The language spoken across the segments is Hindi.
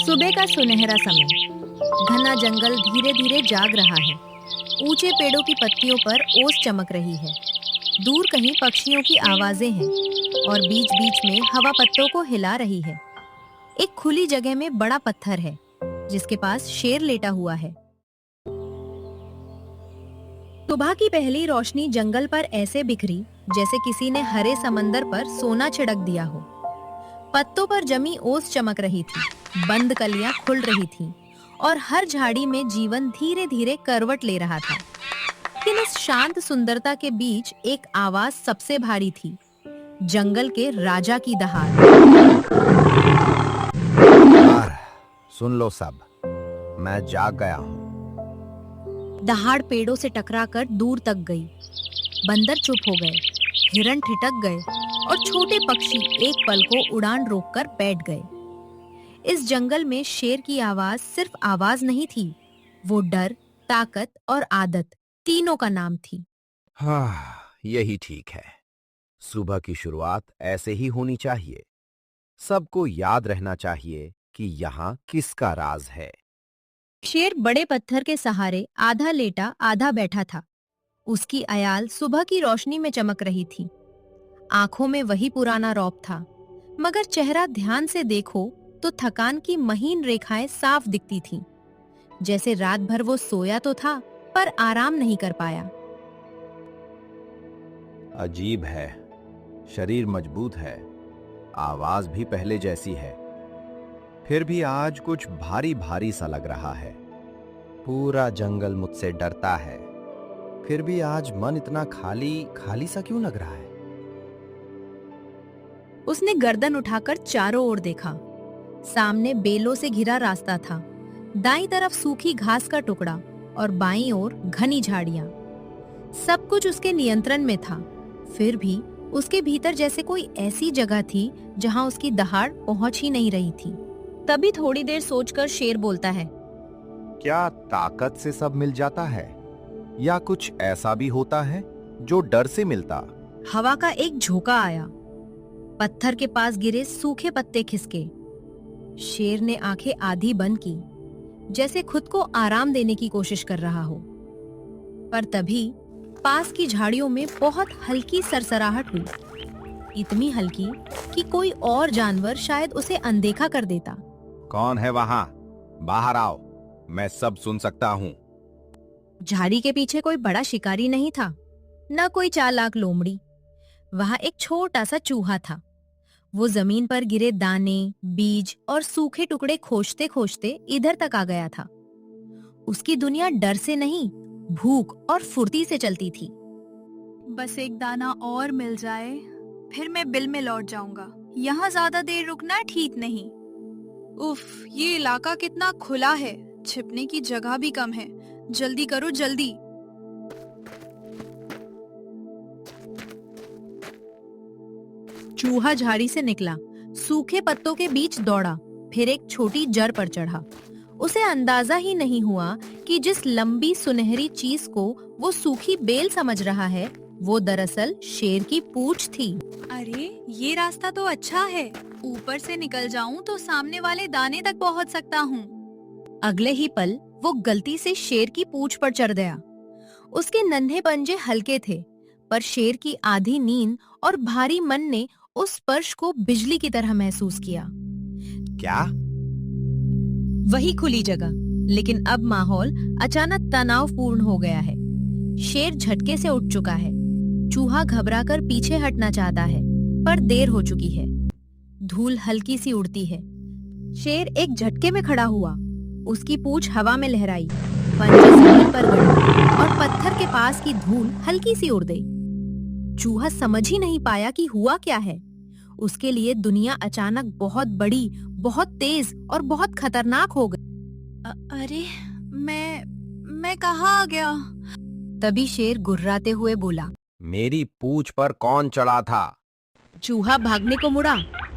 सुबह का सुनहरा समय। घना जंगल धीरे धीरे जाग रहा है। ऊंचे पेड़ों की पत्तियों पर ओस चमक रही है। दूर कहीं पक्षियों की आवाजें हैं और बीच बीच में हवा पत्तों को हिला रही है। एक खुली जगह में बड़ा पत्थर है जिसके पास शेर लेटा हुआ है। सुबह की पहली रोशनी जंगल पर ऐसे बिखरी जैसे किसी ने हरे समंदर पर सोना छिड़क दिया हो। पत्तों पर जमी ओस चमक रही थी, बंद कलियां खुल रही थीं और हर झाड़ी में जीवन धीरे धीरे करवट ले रहा था। लेकिन इस शांत सुंदरता के बीच एक आवाज सबसे भारी थी, जंगल के राजा की दहाड़। यार, सुन लो सब, मैं जाग गया हूँ। दहाड़ पेड़ों से टकराकर दूर तक गई। बंदर चुप हो गए, हिरण ठिठक गए और छोटे पक्षी एक पल को उड़ान रोककर बैठ गए। इस जंगल में शेर की आवाज सिर्फ आवाज नहीं थी, वो डर, ताकत और आदत तीनों का नाम थी। हाँ, यही ठीक है। सुबह की शुरुआत ऐसे ही होनी चाहिए। सबको याद रहना चाहिए कि यहाँ किसका राज है। शेर बड़े पत्थर के सहारे आधा लेटा आधा बैठा था। उसकी अयाल सुबह की रोशनी में चमक रही थी। आंखों में वही पुराना रौब था, मगर चेहरा ध्यान से देखो तो थकान की महीन रेखाएं साफ दिखती थीं। जैसे रात भर वो सोया तो था पर आराम नहीं कर पाया। अजीब है, शरीर मजबूत है, आवाज भी पहले जैसी है, फिर भी आज कुछ भारी भारी सा लग रहा है। पूरा जंगल मुझसे डरता है, फिर भी आज मन इतना खाली खाली सा क्यों लग रहा है? उसने गर्दन उठाकर चारों ओर देखा। सामने बेलों से घिरा रास्ता था, दाईं तरफ सूखी घास का टुकड़ा और बाईं ओर घनी झाड़ियां। सब कुछ उसके नियंत्रण में था, फिर भी उसके भीतर जैसे कोई ऐसी जगह थी जहां उसकी दहाड़ पहुंच ही नहीं रही थी। तभी थोड़ी देर सोचकर शेर बोलता है, क्या ताकत से सब मिल जाता है, या कुछ ऐसा भी होता है जो डर से मिलता? हवा का एक झोंका आया, पत्थर के पास गिरे सूखे पत्ते खिसके। शेर ने आंखें आधी बंद की, जैसे खुद को आराम देने की कोशिश कर रहा हो। पर तभी पास की झाड़ियों में बहुत हल्की सरसराहट हुई, इतनी हल्की कि कोई और जानवर शायद उसे अनदेखा कर देता। कौन है वहां? बाहर आओ, मैं सब सुन सकता हूँ। झाड़ी के पीछे कोई बड़ा शिकारी नहीं था, न कोई चालाक लोमड़ी। वहां एक छोटा सा चूहा था। वो जमीन पर गिरे दाने, बीज और सूखे टुकड़े खोजते खोजते इधर तक आ गया था। उसकी दुनिया डर से नहीं, भूख और फुर्ती से चलती थी। बस एक दाना और मिल जाए, फिर मैं बिल में लौट जाऊंगा। यहाँ ज्यादा देर रुकना ठीक नहीं। उफ, ये इलाका कितना खुला है, छिपने की जगह भी कम है। जल्दी करो जल्दी। चूहा झाड़ी से निकला, सूखे पत्तों के बीच दौड़ा, फिर एक छोटी जड़ पर चढ़ा। उसे अंदाजा ही नहीं हुआ कि जिस लंबी सुनहरी चीज को वो सूखी बेल समझ रहा है, वो दरअसल शेर की पूंछ थी। अरे, ये रास्ता तो अच्छा है। ऊपर से निकल जाऊं तो सामने वाले दाने तक पहुंच सकता हूँ। अगले ही पल वो गलती से शेर की पूंछ पर चढ़ गया। उसके नन्हे पंजे हल्के थे, पर शेर की आधी नींद और भारी मन ने उस स्पर्श को बिजली की तरह महसूस किया। क्या? वही खुली जगह, लेकिन अब माहौल अचानक तनावपूर्ण हो गया है। शेर झटके से उठ चुका है। चूहा घबराकर पीछे हटना चाहता है, पर देर हो चुकी है। धूल हल्की सी उड़ती है। शेर एक झटके में खड़ा हुआ, उसकी पूंछ हवा में लहराई, पंजे जमीन पर गड़े और पत्थर के पास की धूल हल्की सी उड़ गई। चूहा समझ ही नहीं पाया कि हुआ क्या है। उसके लिए दुनिया अचानक बहुत बड़ी, बहुत तेज और बहुत खतरनाक हो गई। अरे, मैं कहाँ आ गया? तभी शेर गुर्राते हुए बोला, मेरी पूंछ पर कौन चढ़ा था? चूहा भागने को मुड़ा,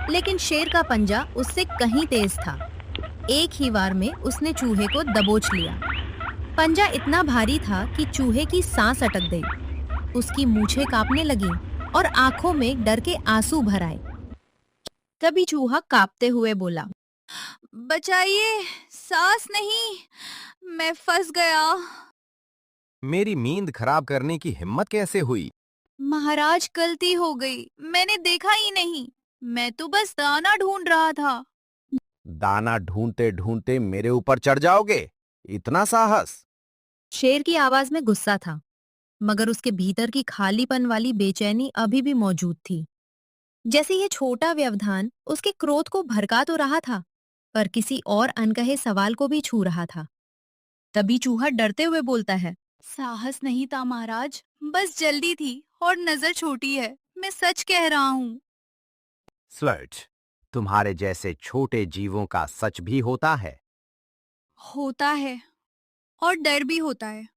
लेकिन शेर का पंजा उससे कहीं तेज था। एक ही वार में उसने चूहे को दबोच लिया। पंजा इतना भारी था कि चूहे की सांस अटक गई। उसकी मूछें कांपने लगीं और आंखों में डर के आंसू भर आए। तभी चूहा कांपते हुए बोला, बचाइए, सांस नहीं, मैं फंस गया। मेरी नींद खराब करने की हिम्मत कैसे हुई? महाराज, गलती हो गई, मैंने देखा ही नहीं। मैं तो बस दाना ढूंढ रहा था। दाना ढूंढते ढूंढते मेरे ऊपर चढ़ जाओगे? इतना साहस? शेर की आवाज में गुस्सा था, मगर उसके भीतर की खालीपन वाली बेचैनी अभी भी मौजूद थी। जैसे ये छोटा व्यवधान उसके क्रोध को भड़का तो रहा था, पर किसी और अनकहे सवाल को भी छू रहा था। तभी चूहा डरते हुए बोलता है, साहस नहीं था महाराज, बस जल्दी थी और नजर छोटी है, मैं सच कह रहा हूँ। स्लर्च, तुम्हारे जैसे छोटे जीवों का सच भी होता है। होता है, और डर भी होता है।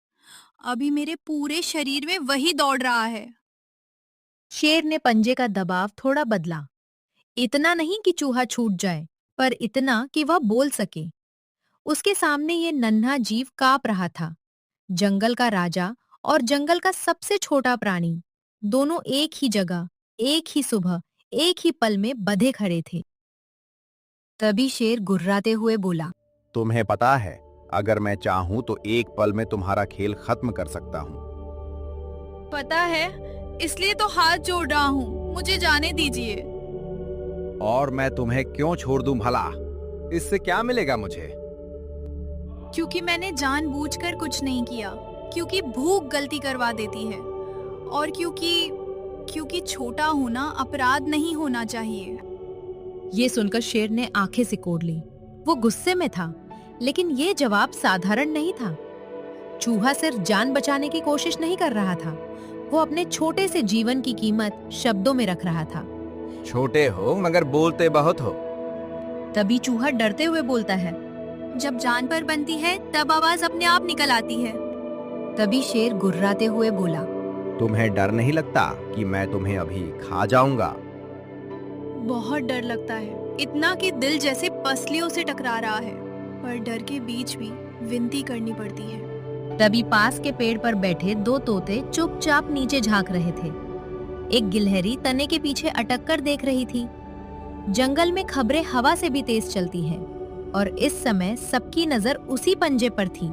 अभी मेरे पूरे शरीर में वही दौड़ रहा है। शेर ने पंजे का दबाव थोड़ा बदला। इतना नहीं कि चूहा छूट जाए, पर इतना कि वह बोल सके। उसके सामने ये नन्हा जीव कांप रहा था। जंगल का राजा और जंगल का सबसे छोटा प्राणी, दोनों एक ही जगह, एक ही सुबह, एक ही पल में बंधे खड़े थे। तभी शेर गुर्राते हुए बोला, तुम्हें पता है, अगर मैं चाहूं तो एक पल में तुम्हारा खेल खत्म कर सकता हूं। पता है, इसलिए तो हाथ जोड़ रहा हूँ, मुझे जाने दीजिए। और मैं तुम्हें क्यों छोड़ दूं भला? इससे क्या मिलेगा मुझे? क्योंकि मैंने जानबूझकर कुछ नहीं किया, क्योंकि भूख गलती करवा देती है, और क्योंकि छोटा होना अपराध नहीं होना चाहिए। ये सुनकर शेर ने आंखें सिकोड़ ली। वो गुस्से में था, लेकिन ये जवाब साधारण नहीं था। चूहा सिर्फ जान बचाने की कोशिश नहीं कर रहा था, वो अपने छोटे से जीवन की कीमत शब्दों में रख रहा था। छोटे हो मगर बोलते बहुत हो। तभी चूहा डरते हुए बोलता है, जब जान पर बनती है तब आवाज अपने आप निकल आती है। तभी शेर गुर्राते हुए बोला, तुम्हें डर नहीं लगता कि मैं तुम्हें अभी खा जाऊंगा? बहुत डर लगता है, इतना कि दिल जैसे पसलियों से टकरा रहा है, पर डर के बीच भी विनती करनी पड़ती है। तभी पास के पेड़ पर बैठे दो तोते चुपचाप नीचे झांक रहे थे। एक गिलहरी तने के पीछे अटक कर देख रही थी। जंगल में खबरें हवा से भी तेज चलती हैं, और इस समय सबकी नजर उसी पंजे पर थी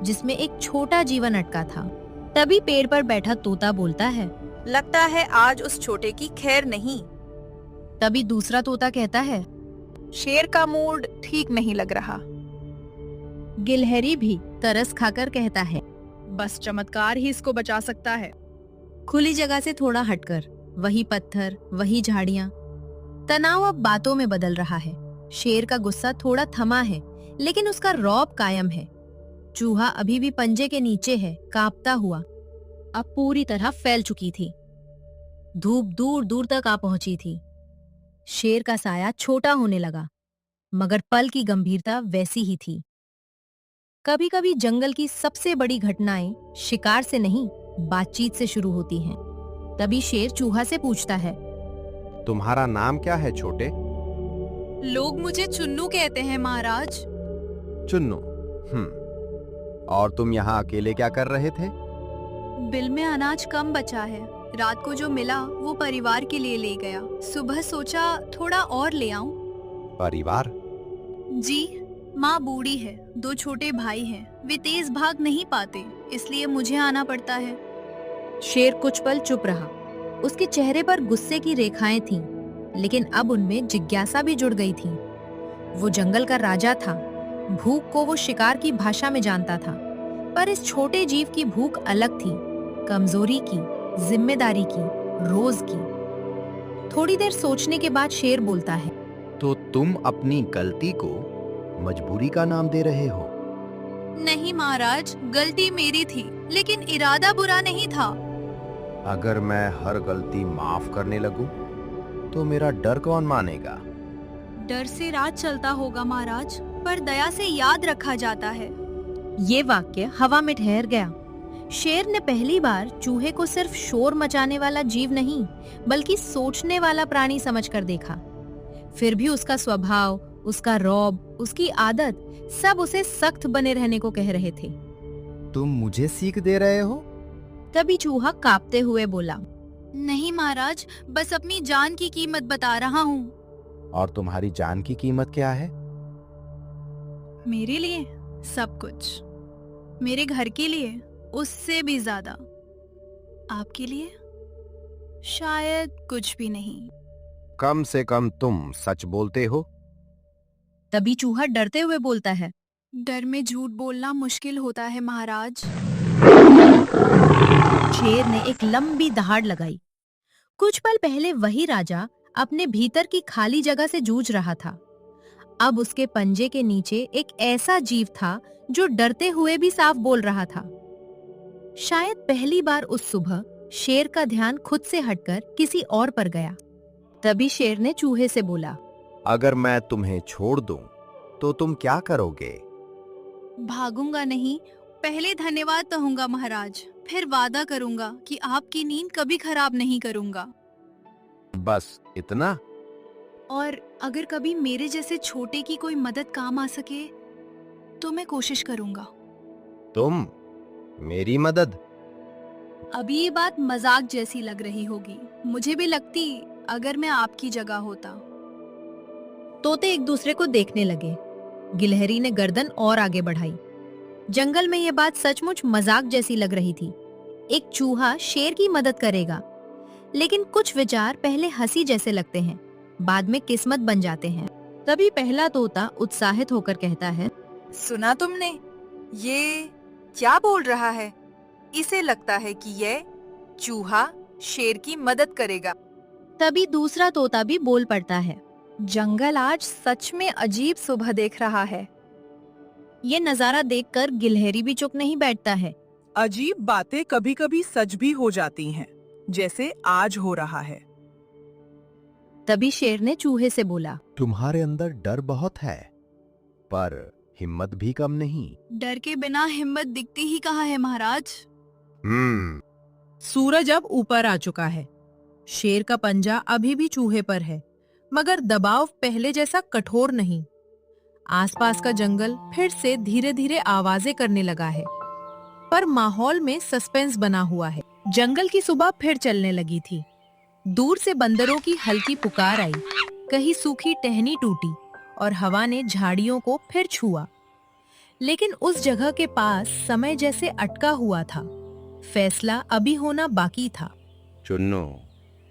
जिसमें एक छोटा जीवन अटका था। तभी पेड़ पर बैठा तोता बोलता है, लगता है आज उस छोटे की खैर नहीं। तभी दूसरा तोता कहता है, शेर का मूड ठीक नहीं लग रहा। गिलहरी भी तरस खाकर कहता है, बस चमत्कार ही इसको बचा सकता है। खुली जगह से थोड़ा हटकर वही पत्थर, वही झाड़ियां। तनाव अब बातों में बदल रहा है। शेर का गुस्सा थोड़ा थमा है, लेकिन उसका रौब कायम है। चूहा अभी भी पंजे के नीचे है, कांपता हुआ। अब पूरी तरह फैल चुकी थी। धूप दूर दूर तक आ पहुंची थी। शेर का साया छोटा होने लगा, मगर पल की गंभीरता वैसी ही थी। कभी कभी जंगल की सबसे बड़ी घटनाएं शिकार से नहीं, बातचीत से शुरू होती हैं। तभी शेर चूहा से पूछता है, तुम्हारा नाम क्या है छोटे? लोग मुझे चुन्नू कहते हैं महाराज। चुन्नू। और तुम यहाँ अकेले क्या कर रहे थे? बिल में अनाज कम बचा है, रात को जो मिला वो परिवार के लिए ले गया। सुबह सोचा थोड़ा और ले आऊं। परिवार? जी, माँ बूढ़ी है, दो छोटे भाई हैं, वे तेज भाग नहीं पाते, इसलिए मुझे आना पड़ता है। शेर कुछ पल चुप रहा। उसके चेहरे पर गुस्से की रेखाएं थीं, लेकिन अब उनमें जिज्ञासा भी जुड़ गई थी। वो जंगल का राजा था, भूख को वो शिकार की भाषा में जानता था, पर इस छोटे जीव की भूख अलग थी, कमजोरी की, जिम्मेदारी की, रोज की। थोड़ी देर सोचने के बाद शेर बोलता है, तो तुम अपनी गलती को मजबूरी का नाम दे रहे हो? नहीं महाराज, गलती मेरी थी, लेकिन इरादा बुरा नहीं था। अगर मैं हर गलती माफ करने लगूं, तो मेरा डर कौन मानेगा? डर से राज चलता होगा महाराज, पर दया से याद रखा जाता है। ये वाक्य हवा में ठहर गया। शेर ने पहली बार चूहे को सिर्फ शोर मचाने वाला जीव नहीं, बल्कि सोचने वाला प्राणी समझकर देखा। फिर भी उसका स्वभाव, उसका रौब, उसकी आदत, सब उसे सख्त बने रहने को कह रहे थे। तुम मुझे सीख दे रहे हो? तभी चूहा कांपते हुए बोला, नहीं महाराज, बस अपनी जान की कीमत बता रहा हूँ। और तुम्हारी जान की कीमत क्या है? मेरे लिए सब कुछ, मेरे घर के लिए उससे भी ज्यादा, आपके लिए शायद कुछ भी नहीं। कम से कम तुम सच बोलते हो। तभी चूहा डरते हुए बोलता है। डर में झूठ बोलना मुश्किल होता है महाराज। शेर ने एक लंबी दहाड़ लगाई। कुछ पल पहले वही राजा अपने भीतर की खाली जगह से जूझ रहा था। अब उसके पंजे के नीचे एक ऐसा जीव था जो डरते हुए भी साफ बोल रहा था। शायद पहली बार उस सुबह शेर का ध्यान खुद से हटकर किसी और पर गया। तभी शेर ने चूहे से बोला, अगर मैं तुम्हें छोड़ दूं, तो तुम क्या करोगे? भागूंगा नहीं, पहले धन्यवाद कहूंगा महाराज, फिर वादा करूंगा कि आपकी नींद कभी खराब नहीं करूंगा। बस इतना? और अगर कभी मेरे जैसे छोटे की कोई मदद काम आ सके तो मैं कोशिश करूंगा। तुम मेरी मदद? अभी ये बात मजाक जैसी लग रही होगी, मुझे भी लगती अगर मैं आपकी जगह होता। तोते एक दूसरे को देखने लगे। गिलहरी ने गर्दन और आगे बढ़ाई। जंगल में यह बात सचमुच मजाक जैसी लग रही थी। एक चूहा शेर की मदद करेगा, लेकिन कुछ विचार पहले हंसी जैसे लगते हैं, बाद में किस्मत बन जाते हैं। तभी पहला तोता उत्साहित होकर कहता है, सुना तुमने? ये क्या बोल रहा है? इसे लगता है कि ये चूहा शेर की मदद करेगा। तभी दूसरा तोता भी बोल पड़ता है, जंगल आज सच में अजीब सुबह देख रहा है। ये नजारा देखकर गिलहरी भी चुप नहीं बैठता है। अजीब बातें कभी कभी सच भी हो जाती हैं, जैसे आज हो रहा है। तभी शेर ने चूहे से बोला, तुम्हारे अंदर डर बहुत है, पर हिम्मत भी कम नहीं। डर के बिना हिम्मत दिखती ही कहाँ है महाराज। सूरज अब ऊपर आ चुका है। शेर का पंजा अभी भी चूहे पर है, मगर दबाव पहले जैसा कठोर नहीं। आसपास का जंगल फिर से धीरे धीरे आवाजें करने लगा है, पर माहौल में सस्पेंस बना हुआ है। जंगल की सुबह फिर चलने लगी थी। दूर से बंदरों की हल्की पुकार आई, कहीं सूखी टहनी टूटी और हवा ने झाड़ियों को फिर छुआ। लेकिन उस जगह के पास समय जैसे अटका हुआ था। फैसला अभी होना बाकी था। चुन्नू,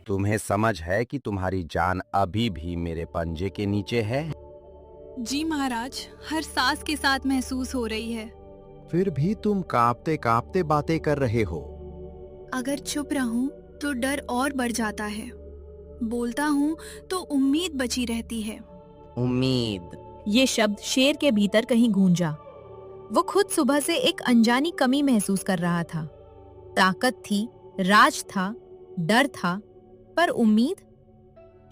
तुम्हें समझ है कि तुम्हारी जान अभी भी मेरे पंजे के नीचे है? जी महाराज, हर सांस के साथ महसूस हो रही है। फिर भी तुम कांपते कांपते बातें कर रहे हो। अगर चुप रहूं तो डर और बढ़ जाता है, बोलता हूं तो उम्मीद बची रहती है। उम्मीद? ये शब्द शेर के भीतर कहीं गूंजा। वो खुद सुबह से एक अनजानी कमी महसूस कर रहा था। ताकत थी, राज था, डर था, पर उम्मीद?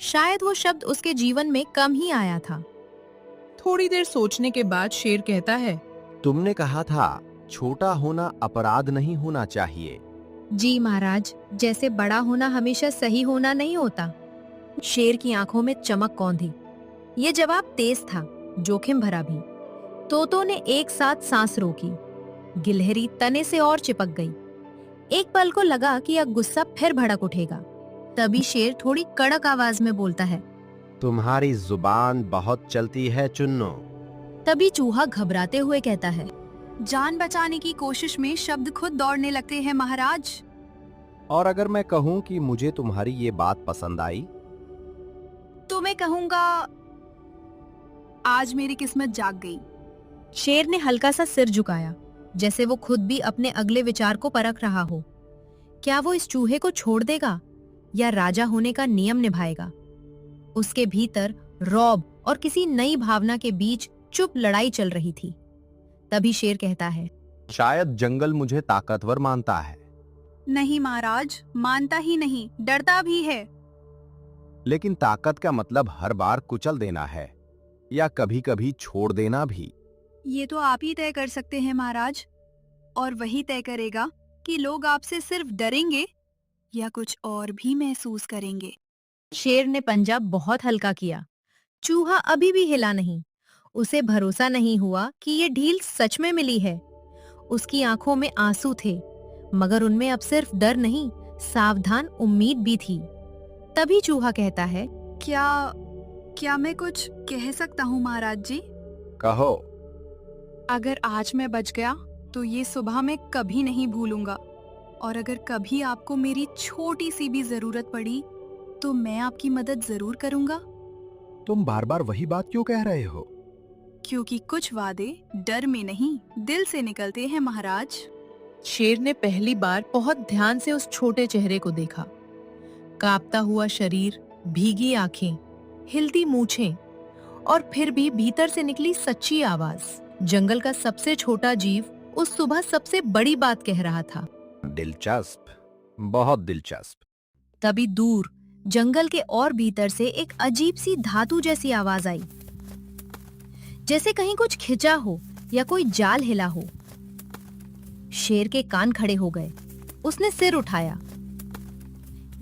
शायद वो शब्द उसके जीवन में कम ही आया था। थोड़ी देर सोचने के बाद शेर कहता है, तुमने कहा था छोटा होना अपराध नहीं होना चाहिए। जी महाराज, जैसे बड़ा होना हमेशा सही होना नहीं होता। शेर की आंखों में चमक कौन थी। ये जवाब तेज था, जोखिम भरा भी। तोतों ने एक साथ सांस रोकी। गिलहरी तने से और चिपक गई। एक पल को लगा कि अब गुस्सा फिर भड़क उठेगा। तभी शेर थोड़ी कड़क आवाज में बोलता है, तुम्हारी जुबान बहुत चलती है चुन्नू। तभी चूहा घबराते हुए कहता है, जान बचाने की कोशिश में शब्द खुद दौड़ने लगते हैं महाराज। और अगर मैं कहूं कि मुझे तुम्हारी ये बात पसंद आई? तो मैं कहूंगा आज मेरी किस्मत जाग गई। शेर ने हल्का सा सिर झुकाया, जैसे वो खुद भी अपने अगले विचार को परख रहा हो। क्या वो इस चूहे को छोड़ देगा या राजा होने का नियम निभाएगा? उसके भीतर रौब और किसी नई भावना के बीच चुप लड़ाई चल रही थी। तभी शेर कहता है, शायद जंगल मुझे ताकतवर मानता है, नहीं महाराज, मानता ही नहीं, डरता भी है। लेकिन ताकत का मतलब हर बार कुचल देना है या कभी कभी छोड़ देना भी। ये तो आप ही तय कर सकते हैं महाराज, और वही तय करेगा कि लोग आपसे सिर्फ डरेंगे या कुछ और भी महसूस करेंगे। शेर ने पंजा बहुत हल्का किया। चूहा अभी भी हिला नहीं। उसे भरोसा नहीं हुआ कि ये ढील सच में मिली है। उसकी आंखों में आंसू थे, मगर उनमें अब सिर्फ डर नहीं, सावधान उम्मीद भी थी। तभी चूहा कहता है, क्या मैं कुछ कह सकता हूँ महाराज जी? कहो। अगर आज मैं बच गया तो ये सुबह मैं कभी नहीं भूलूंगा। और अगर कभी आपको मेरी छोटी सी भी जरूरत पड़ी तो मैं आपकी मदद जरूर करूंगा, तुम बार बार वही बात क्यों कह रहे हो? क्योंकि कुछ वादे डर में नहीं दिल से निकलते हैं महाराज। शेर ने पहली बार बहुत ध्यान से उस छोटे चेहरे को देखा। कांपता हुआ शरीर, भीगी आंखें, हिलती मूछें और फिर भी भीतर से निकली सच्ची आवाज। जंगल का सबसे छोटा जीव उस सुबह सबसे बड़ी बात कह रहा था। दिलचस्प, बहुत दिलचस्प। तभी दूर जंगल के और भीतर से एक अजीब सी धातु जैसी आवाज आई, जैसे कहीं कुछ खिंचा हो या कोई जाल हिला हो। शेर के कान खड़े हो गए। उसने सिर उठाया।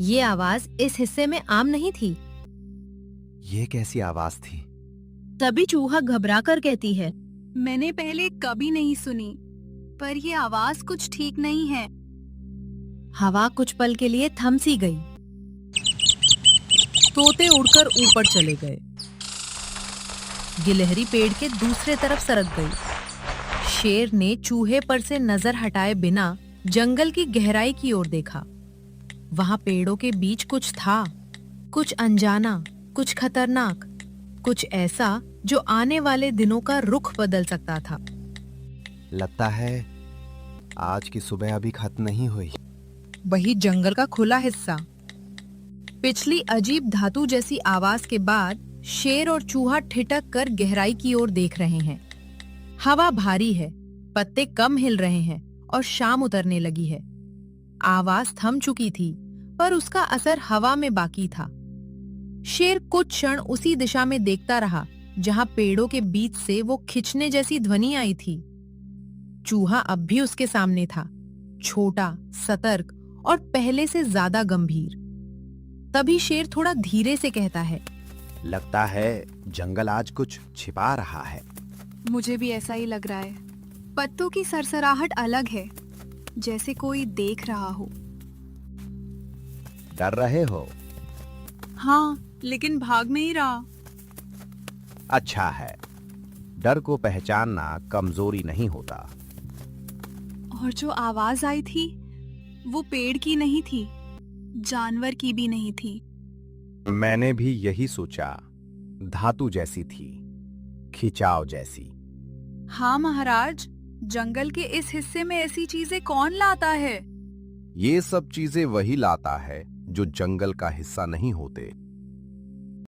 ये आवाज इस हिस्से में आम नहीं थी। ये कैसी आवाज थी? तभी चूहा घबराकर कहती है, मैंने पहले कभी नहीं सुनी, पर ये आवाज कुछ ठीक नहीं है। हवा कुछ पल के लिए थम सी गई। तोते उड़कर ऊपर चले गए। गिलहरी पेड़ के दूसरे तरफ सरक गई। शेर ने चूहे पर से नजर हटाए बिना जंगल की गहराई की ओर देखा। वहां पेड़ों के बीच कुछ था, कुछ अनजाना, कुछ खतरनाक, कुछ ऐसा जो आने वाले दिनों का रुख बदल सकता था। लगता है आज की सुबह अभी खत्म नहीं हुई। वही जंगल का खुला हिस्सा। पिछली अजीब धातु जैसी आवाज के बाद शेर और चूहा ठिठक कर गहराई की ओर देख रहे हैं। हवा भारी है, पत्ते कम हिल रहे हैं और शाम उतरने लगी है। आवाज थम चुकी थी, पर उसका असर हवा में बाकी था। शेर कुछ क्षण उसी दिशा में देखता रहा जहां पेड़ों के बीच से वो खिंचने जैसी ध्वनि आई थी। चूहा अब भी उसके सामने था, छोटा, सतर्क और पहले से ज्यादा गंभीर। तभी शेर थोड़ा धीरे से कहता है, लगता है जंगल आज कुछ छिपा रहा है। मुझे भी ऐसा ही लग रहा है। पत्तों की सरसराहट अलग है, जैसे कोई देख रहा हो। डर रहे हो? हाँ, लेकिन भाग नहीं रहा। अच्छा है, डर को पहचानना कमजोरी नहीं होता। और जो आवाज आई थी वो पेड़ की नहीं थी, जानवर की भी नहीं थी। मैंने भी यही सोचा। धातु जैसी थी, खिंचाव जैसी। हाँ महाराज, जंगल के इस हिस्से में ऐसी चीजें कौन लाता है? ये सब चीजें वही लाता है जो जंगल का हिस्सा नहीं होते।